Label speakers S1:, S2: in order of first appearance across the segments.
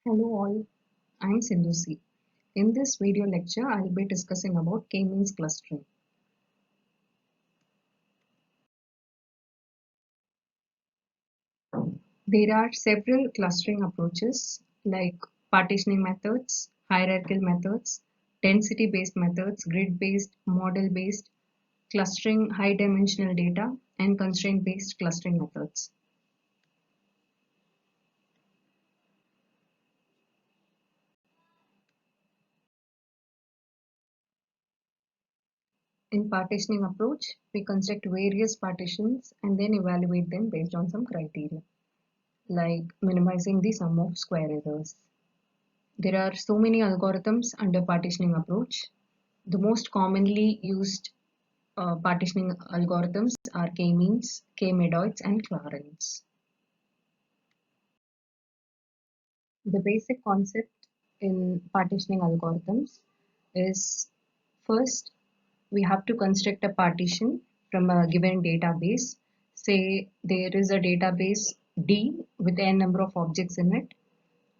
S1: Hello all, I'm Sindhu C. In this video lecture, I'll be discussing about k-means clustering. There are several clustering approaches like partitioning methods, hierarchical methods, density-based methods, grid-based, model-based, clustering high-dimensional data, and constraint-based clustering methods. In partitioning approach, we construct various partitions and then evaluate them based on some criteria, like minimizing the sum of square errors. There are so many algorithms under partitioning approach. The most commonly used partitioning algorithms are k-means, k-medoids, and Clarence. The basic concept in partitioning algorithms is first we have to construct a partition from a given database. Say there is a database D with n number of objects in it.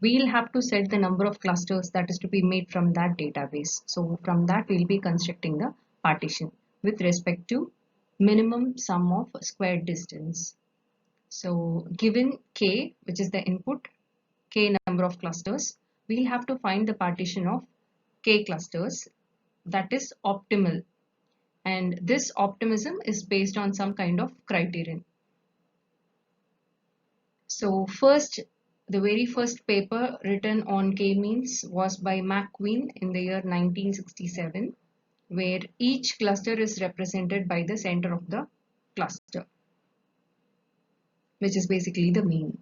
S1: We'll have to set the number of clusters that is to be made from that database. So from that we'll be constructing the partition with respect to minimum sum of squared distance. So given k, which is the input, k number of clusters, we'll have to find the partition of k clusters that is optimal. And this optimism is based on some kind of criterion. So first, the very first paper written on k-means was by McQueen in the year 1967, where each cluster is represented by the center of the cluster, which is basically the mean.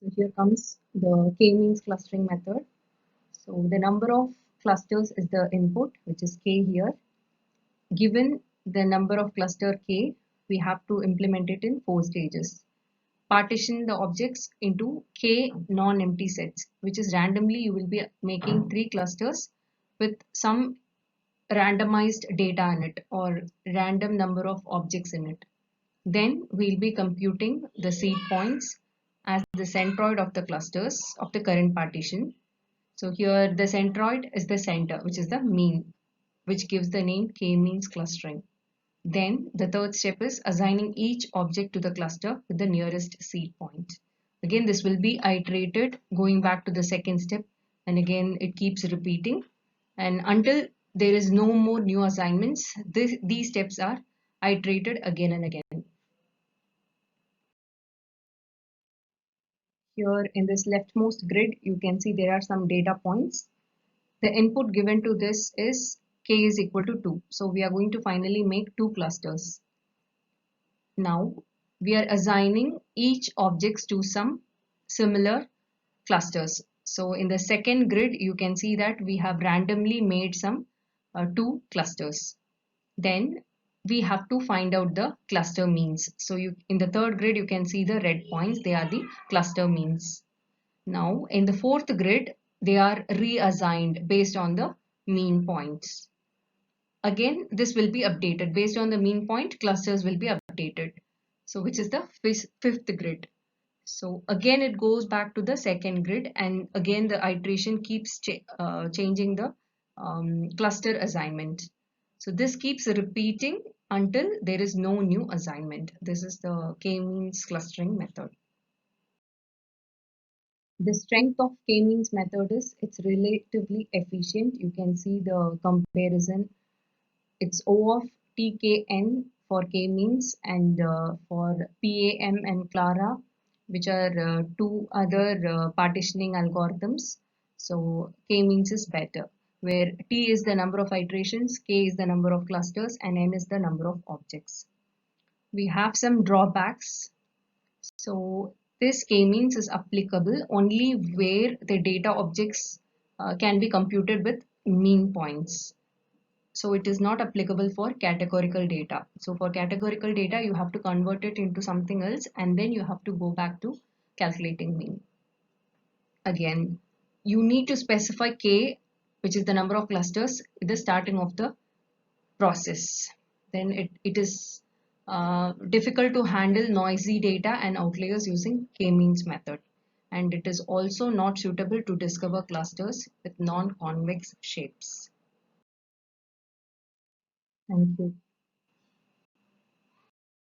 S1: So here comes the k-means clustering method. So the number of clusters is the input, which is k here. Given the number of cluster k, we have to implement it in 4 stages. Partition the objects into k non-empty sets, which is randomly you will be making 3 clusters with some randomized data in it or random number of objects in it. Then we'll be computing the seed points as the centroid of the clusters of the current partition. So here the centroid is the center, which is the mean, which gives the name k-means clustering. Then the third step is assigning each object to the cluster with the nearest seed point. Again, this will be iterated going back to the second step, and again it keeps repeating, and until there is no more new assignments, these steps are iterated again and again. Here in this leftmost grid, you can see there are some data points. The input given to this is k is equal to 2. So we are going to finally make 2 clusters. Now we are assigning each objects to some similar clusters. So in the second grid, you can see that we have randomly made some 2 clusters. Then we have to find out the cluster means. So in the third grid, you can see the red points. They are the cluster means. Now in the fourth grid, they are reassigned based on the mean points. Again, this will be updated based on the mean point. Clusters will be updated. So which is the fifth grid. So again, it goes back to the second grid, and again the iteration keeps changing the cluster assignment. So this keeps repeating until there is no new assignment. This is the k-means clustering method. The strength of k-means method is it's relatively efficient. You can see the comparison. It's O of TKN for k-means and for PAM and Clara, which are 2 other partitioning algorithms. So k-means is better, where T is the number of iterations, K is the number of clusters, and N is the number of objects. We have some drawbacks. So this k-means is applicable only where the data objects can be computed with mean points. So it is not applicable for categorical data. So for categorical data, you have to convert it into something else, and then you have to go back to calculating mean. Again, you need to specify k, which is the number of clusters at the starting of the process. Then it is difficult to handle noisy data and outliers using k-means method. and it is also not suitable to discover clusters with non-convex shapes. Thank you.